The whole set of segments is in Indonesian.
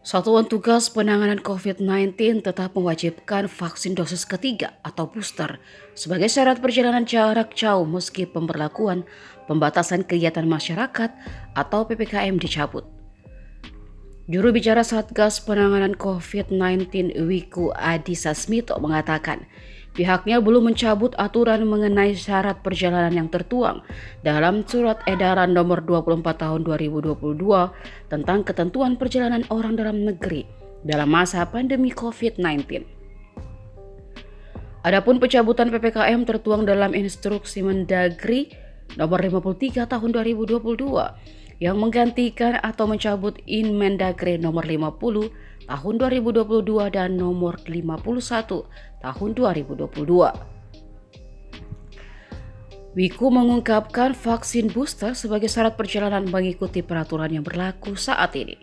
Satuan Tugas Penanganan COVID-19 tetap mewajibkan vaksin dosis ketiga atau booster sebagai syarat perjalanan jarak jauh meski pemberlakuan pembatasan kegiatan masyarakat atau PPKM dicabut. Juru bicara Satgas Penanganan COVID-19 Wiku Adhisa Smito mengatakan pihaknya belum mencabut aturan mengenai syarat perjalanan yang tertuang dalam Surat Edaran Nomor 24 Tahun 2022 tentang ketentuan perjalanan orang dalam negeri dalam masa pandemi COVID-19. Adapun pencabutan PPKM tertuang dalam Instruksi Mendagri Nomor 53 Tahun 2022 yang menggantikan atau mencabut Inmendagri Nomor 50 Tahun 2022 dan Nomor 51 Tahun 2022. Wiku mengungkapkan vaksin booster sebagai syarat perjalanan mengikuti peraturan yang berlaku saat ini.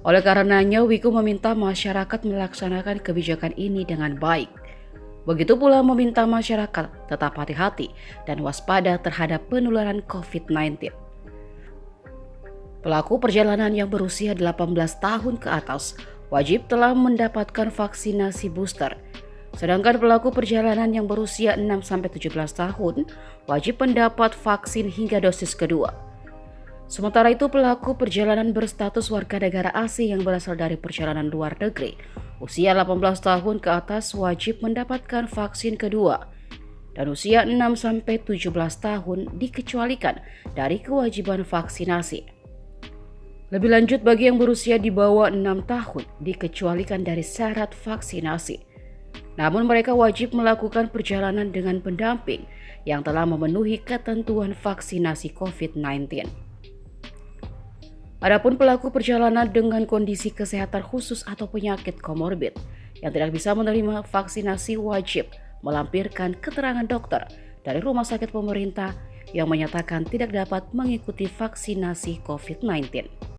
Oleh karenanya, Wiku meminta masyarakat melaksanakan kebijakan ini dengan baik. Begitu pula meminta masyarakat tetap hati-hati dan waspada terhadap penularan COVID-19. Pelaku perjalanan yang berusia 18 tahun ke atas wajib telah mendapatkan vaksinasi booster. Sedangkan pelaku perjalanan yang berusia 6-17 tahun wajib mendapat vaksin hingga dosis kedua. Sementara itu, pelaku perjalanan berstatus warga negara asing yang berasal dari perjalanan luar negeri usia 18 tahun ke atas wajib mendapatkan vaksin kedua. Dan usia 6-17 tahun dikecualikan dari kewajiban vaksinasi. Lebih lanjut, bagi yang berusia di bawah 6 tahun dikecualikan dari syarat vaksinasi. Namun mereka wajib melakukan perjalanan dengan pendamping yang telah memenuhi ketentuan vaksinasi COVID-19. Adapun pelaku perjalanan dengan kondisi kesehatan khusus atau penyakit komorbid yang tidak bisa menerima vaksinasi wajib melampirkan keterangan dokter dari rumah sakit pemerintah yang menyatakan tidak dapat mengikuti vaksinasi COVID-19.